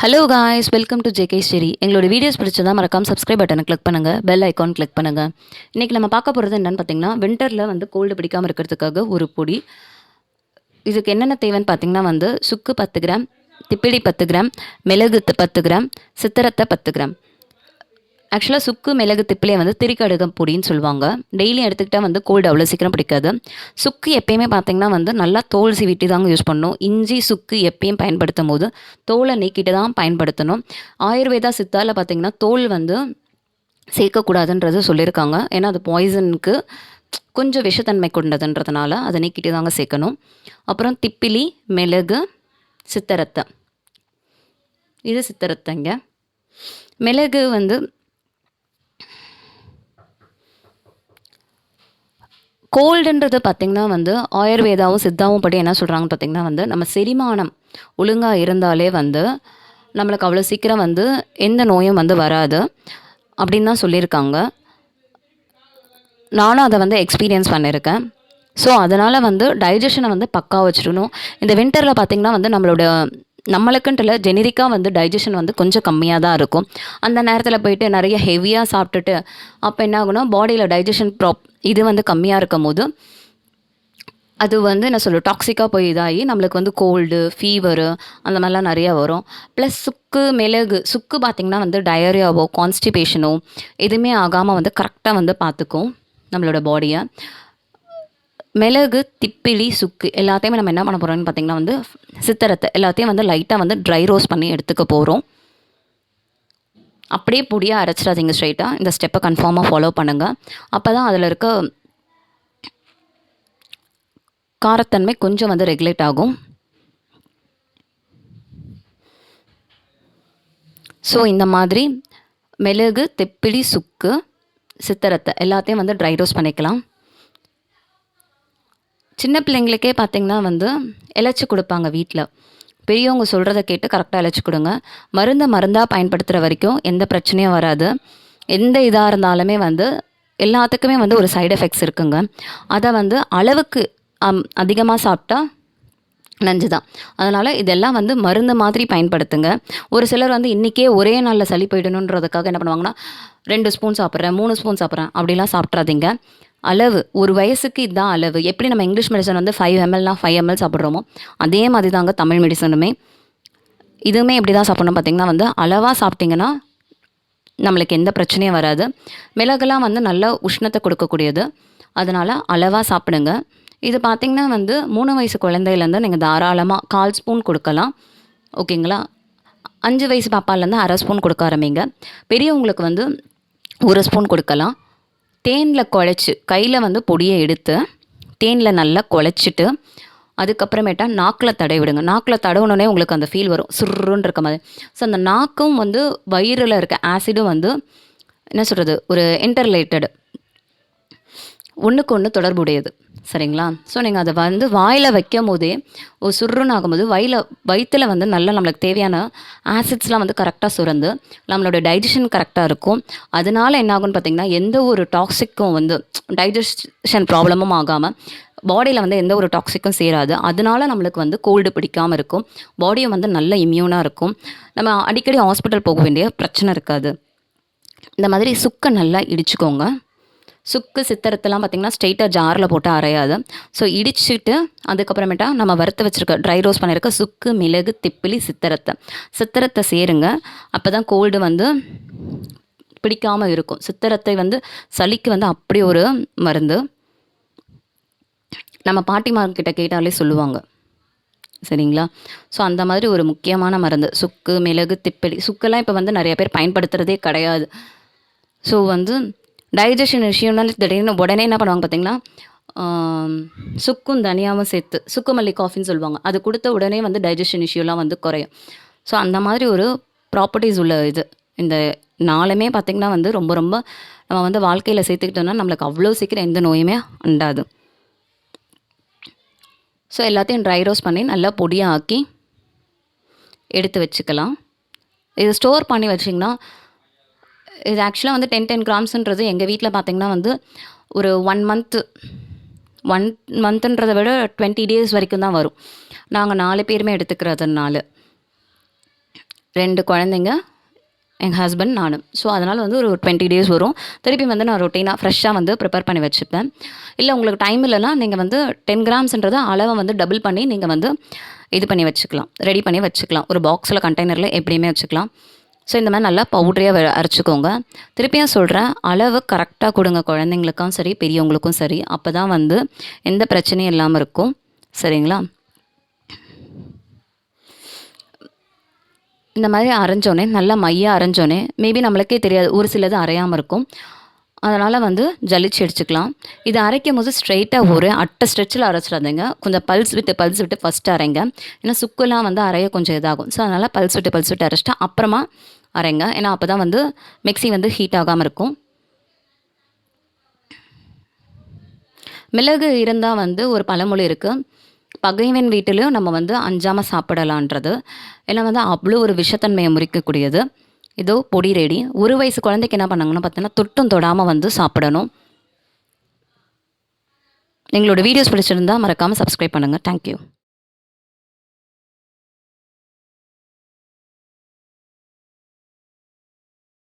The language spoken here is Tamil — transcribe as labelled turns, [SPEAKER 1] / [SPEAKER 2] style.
[SPEAKER 1] Hello guys, welcome to JK steady. எங்களோட வீடியோஸ் பிடிச்சதா மறக்காம சப்ஸ்கிரைப் பட்டனை கிளிக் பண்ணுங்கள், பெல் ஐக்கான் கிளிக் பண்ணுங்கள். இன்றைக்கி நம்ம பார்க்க போகிறது என்னென்னு பார்த்தீங்கன்னா, வின்டரில் வந்து கோல்டு பிடிக்காமல் இருக்கிறதுக்காக ஒரு பொடி. இதுக்கு என்னென்ன தேவைன்னு பார்த்தீங்கன்னா வந்து சுக்கு 10 கிராம், திப்பிலி 10 கிராம், மிளகு 10 கிராம், சித்திரத்தை 10 கிராம். ஆக்சுவலாக சுக்கு மிளகு திப்பிலியை வந்து திரிக்கடுகம் பொடின்னு சொல்லுவாங்க. டெய்லியும் எடுத்துக்கிட்டால் வந்து கோல்டு அவ்வளோ சீக்கிரம் பிடிக்காது. சுக்கு எப்பயுமே பார்த்திங்கன்னா வந்து நல்லா தோல் சீவிட்டு தாங்க யூஸ் பண்ணணும். இஞ்சி சுக்கு எப்பயும் பயன்படுத்தும் போது தோலை நீக்கிட்டு தான் பயன்படுத்தணும். ஆயுர்வேதா சித்தாவில் பார்த்திங்கன்னா தோல் வந்து சேர்க்கக்கூடாதுன்றது சொல்லியிருக்காங்க. ஏன்னா அது பாய்சனுக்கு கொஞ்சம் விஷத்தன்மை கொண்டதுன்றதுனால அதை நீக்கிட்டு தாங்க சேர்க்கணும். அப்புறம் திப்பிலி, மிளகு, சித்தரத்தை. இது சித்தரத்தைங்க. மிளகு வந்து கோல்டுன்றது பார்த்திங்கன்னா வந்து ஆயுர்வேதாவும் சித்தாவும் படி என்ன சொல்கிறாங்கன்னு பார்த்திங்கன்னா வந்து நம்ம செரிமானம் ஒழுங்காக இருந்தாலே வந்து நம்மளுக்கு அவ்வளோ சீக்கிரம் வந்து எந்த நோயும் வந்து வராது அப்படின்னு தான் சொல்லியிருக்காங்க. நானும் அதை வந்து எக்ஸ்பீரியன்ஸ் பண்ணியிருக்கேன். ஸோ அதனால் வந்து டைஜஷனை வந்து பக்காவாக வச்சுருக்கணும். இந்த வின்டரில் பார்த்திங்கன்னா வந்து நம்மளுக்குன்ட்டுல ஜெனரிக்காக வந்து டைஜஷன் வந்து கொஞ்சம் கம்மியாக தான் இருக்கும். அந்த நேரத்தில் போயிட்டு நிறைய ஹெவியாக சாப்பிட்டுட்டு அப்போ என்ன ஆகுனா பாடியில் டைஜஷன் இது வந்து கம்மியாக இருக்கும் போது அது வந்து என்ன சொல்ல டாக்ஸிக்காக போய் இதாகி நம்மளுக்கு வந்து கோல்டு, ஃபீவரு அந்த மாதிரிலாம் நிறையா வரும். ப்ளஸ் சுக்கு பார்த்திங்கன்னா வந்து டயரியாவோ கான்ஸ்டிபேஷனோ எதுவுமே ஆகாமல் வந்து கரெக்டாக வந்து பார்த்துக்கும் நம்மளோட பாடியை. மிளகு, திப்பிலி, சுக்கு எல்லாத்தையுமே நம்ம என்ன பண்ண போகிறோம்னு பார்த்திங்கன்னா வந்து சித்திரத்தை எல்லாத்தையும் வந்து லைட்டாக வந்து ட்ரை ரோஸ்ட் பண்ணி எடுத்துக்க போகிறோம். அப்படியே பொடியாக அரைச்சிடாதீங்க ஸ்ட்ரைட்டாக. இந்த ஸ்டெப்பை கன்ஃபார்மாக ஃபாலோ பண்ணுங்கள். அப்போ தான் அதில் இருக்க காரத்தன்மை கொஞ்சம் வந்து ரெகுலேட் ஆகும். ஸோ இந்த மாதிரி மிளகு, திப்பிலி, சுக்கு, சித்திரத்தை எல்லாத்தையும் வந்து ட்ரை ரோஸ்ட் பண்ணிக்கலாம். சின்ன பிள்ளைங்களுக்கே பார்த்திங்கன்னா வந்து இலைச்சி கொடுப்பாங்க வீட்டில். பெரியவங்க சொல்கிறத கேட்டு கரெக்டாக இலைச்சி கொடுங்க. மருந்தாக பயன்படுத்துகிற வரைக்கும் எந்த பிரச்சனையும் வராது. எந்த இதாக இருந்தாலுமே வந்து எல்லாத்துக்குமே வந்து ஒரு சைடு எஃபெக்ட்ஸ் இருக்குங்க. அதை வந்து அளவுக்கு அதிகமாக சாப்பிட்டா நஞ்சு தான். அதனால் இதெல்லாம் வந்து மருந்து மாதிரி பயன்படுத்துங்க. ஒரு சிலர் வந்து இன்றைக்கே ஒரே நாளில் சளி போயிடணுன்றதுக்காக என்ன பண்ணுவாங்கன்னா 2 ஸ்பூன் சாப்பிட்றேன், 3 ஸ்பூன் சாப்பிட்றேன் அப்படிலாம் சாப்பிட்றாதீங்க. அளவு, ஒரு வயசுக்கு இதுதான் அளவு. எப்படி நம்ம இங்கிலீஷ் மெடிசன் வந்து 5 mlனா 5 ml சாப்பிட்றோமோ அதே மாதிரி தாங்க தமிழ் மெடிசனுமே. இதுவுமே எப்படி தான் சாப்பிட்ணும் பார்த்திங்கன்னா வந்து அளவாக சாப்பிட்டிங்கன்னா நம்மளுக்கு எந்த பிரச்சனையும் வராது. மிளகுலாம் வந்து நல்ல உஷ்ணத்தை கொடுக்கக்கூடியது. அதனால் அளவாக சாப்பிடுங்க. இது பார்த்திங்கன்னா வந்து 3 வயசு குழந்தையிலேருந்து நீங்கள் தாராளமாக 1/4 ஸ்பூன் கொடுக்கலாம். ஓகேங்களா? 5 வயசு பாப்பாலேருந்து 1/2 ஸ்பூன் கொடுக்க ஆரம்பிங்க. பெரியவங்களுக்கு வந்து 1 ஸ்பூன் கொடுக்கலாம். தேனில் குழச்சி கையில் வந்து பொடியை எடுத்து தேனில் நல்லா குழச்சிட்டு அதுக்கப்புறமேட்டா நாக்கில் தடவி விடுங்க. நாக்கில் தடவுனோடனே உங்களுக்கு அந்த ஃபீல் வரும், சுருன்னு இருக்க மாதிரி. ஸோ அந்த நாக்கும் வந்து வயிறில் இருக்க ஆசிடும் வந்து என்ன சொல்கிறது, ஒரு இன்டர்ரிலேட்டடு, ஒன்றுக்கு ஒன்று தொடர்புடையது. சரிங்களா? ஸோ நீங்கள் அதை வந்து வாயில் வைக்கும் போதே ஒரு சுருன்னு ஆகும்போது வயிற்றில் வந்து நல்லா நம்மளுக்கு தேவையான ஆசிட்ஸ்லாம் வந்து கரெக்டாக சுரந்து நம்மளோட டைஜஷன் கரெக்டாக இருக்கும். அதனால என்ன ஆகும்னு பார்த்திங்கன்னா எந்த ஒரு டாக்ஸிக்கும் வந்து டைஜஷன் ப்ராப்ளமும் ஆகாமல் பாடியில் வந்து எந்த ஒரு டாக்ஸிக்கும் சேராது. அதனால நம்மளுக்கு வந்து கோல்டு பிடிக்காமல் இருக்கும். பாடியும் வந்து நல்ல இம்யூனாக இருக்கும். நம்ம அடிக்கடி ஹாஸ்பிட்டல் போக வேண்டிய பிரச்சனை இருக்காது. இந்த மாதிரி சுக்கை நல்லா இடிச்சுக்கோங்க. சுக்கு சித்திரத்தெல்லாம் பார்த்திங்கன்னா ஸ்ட்ரெயிட்டாக ஜாரில் போட்டு அரையாது. ஸோ இடிச்சுட்டு அதுக்கப்புறமேட்டா நம்ம வறுத்து வச்சுருக்க ட்ரை ரோஸ்ட் பண்ணியிருக்க சுக்கு, மிளகு, திப்பிலி, சித்திரத்தை சேருங்க. அப்போ தான் கோல்டு வந்து பிடிக்காமல் இருக்கும். சித்திரத்தை வந்து சளிக்கு வந்து அப்படி ஒரு மருந்து. நம்ம பாட்டிமார்கிட்ட கேட்டாலே சொல்லுவாங்க. சரிங்களா? ஸோ அந்த மாதிரி ஒரு முக்கியமான மருந்து சுக்கு, மிளகு, திப்பிலி. சுக்கெல்லாம் இப்போ வந்து நிறைய பேர் பயன்படுத்துகிறதே கிடையாது. ஸோ வந்து டைஜஷன் இஷ்யூனால திடீர்னு உடனே என்ன பண்ணுவாங்க பார்த்திங்கன்னா சுக்கும் தனியாகவும் சேர்த்து சுக்கு மல்லி காஃபின்னு சொல்லுவாங்க. அது கொடுத்த உடனே வந்து டைஜஷன் இஷ்யூலாம் வந்து குறையும். ஸோ அந்த மாதிரி ஒரு ப்ராப்பர்ட்டிஸ் உள்ள இது இந்த நாளுமே பார்த்திங்கன்னா வந்து ரொம்ப ரொம்ப நம்ம வந்து வாழ்க்கையில் சேர்த்துக்கிட்டோம்னா நம்மளுக்கு அவ்வளோ சீக்கிரம் எந்த நோயுமே அண்டாது. ஸோ எல்லாத்தையும் ட்ரை ரோஸ்ட் பண்ணி நல்லா பொடியாக ஆக்கி எடுத்து வச்சுக்கலாம். இது ஸ்டோர் பண்ணி வச்சிங்கன்னா இது ஆக்சுவலாக வந்து 10 கிராம்ஸுன்றது எங்கள் வீட்டில் பார்த்திங்கன்னா வந்து ஒரு 1 மந்த்துன்றதை விட 20 days வரைக்கும் தான் வரும். நாங்கள் 4 பேருமே எடுத்துக்கிறதுனால 2 குழந்தைங்க, எங்கள் ஹஸ்பண்ட், நானு. ஸோ அதனால் வந்து ஒரு 20 டேஸ் வரும். திருப்பி வந்து நான் ரொட்டீனாக ஃப்ரெஷ்ஷாக வந்து ப்ரிப்பேர் பண்ணி வச்சுப்பேன். இல்லை உங்களுக்கு டைம் இல்லைன்னா நீங்கள் வந்து 10 கிராம்ஸ்ன்றத அளவை வந்து டபுள் பண்ணி நீங்கள் வந்து இது பண்ணி வச்சுக்கலாம், ரெடி பண்ணி வச்சுக்கலாம். ஒரு பாக்ஸில் கண்டெய்னரில் எப்படியுமே வச்சுக்கலாம். ஸோ இந்த மாதிரி நல்லா பவுட்ரியாக அரைச்சிக்கோங்க. திருப்பியும் சொல்கிறேன், அளவு கரெக்டாக கொடுங்க, குழந்தைங்களுக்கும் சரி பெரியவங்களுக்கும் சரி. அப்போ தான் வந்து எந்த பிரச்சனையும் இல்லாமல் இருக்கும். சரிங்களா? இந்த மாதிரி அரைஞ்சோன்னே, நல்லா மையாக அரைஞ்சோன்னே, மேபி நம்மளுக்கே தெரியாது, ஒரு சிலது அரையாமல் இருக்கும். அதனால் வந்து ஜலிச்சு எடுத்துக்கலாம். இது அரைக்கும் போது ஸ்ட்ரெயிட்டாக ஒரு அட்டை ஸ்ட்ரெச்சில் அரைச்சிடாதீங்க. கொஞ்சம் பல்ஸ் விட்டு ஃபஸ்ட்டு அரைங்க. ஏன்னா சுக்குலாம் வந்து அரைய கொஞ்சம் இதாகும். ஸோ அதனால் பல்ஸ் விட்டு அரைச்சிட்டா அப்புறமா அரைங்க. ஏன்னா அப்போ தான் வந்து மிக்ஸி வந்து ஹீட் ஆகாமல் இருக்கும். மிளகு இருந்தால் வந்து ஒரு பழமொழி இருக்குது, பகைவன் வீட்டிலையும் நம்ம வந்து அஞ்சாமல் சாப்பிடலான்றது. ஏன்னா வந்து அவ்வளோ ஒரு விஷத்தன்மையை முறிக்கக்கூடியது. இதோ பொடி ரெடி. 1 வயசு குழந்தைக்கு என்ன பண்ணாங்கன்னா பார்த்தீங்கன்னா, தொட்டும் தொடாமல் வந்து சாப்பிடணும். எங்களோட வீடியோஸ் பிடிச்சிருந்தா மறக்காமல் சப்ஸ்கிரைப் பண்ணுங்கள். தேங்க்யூ.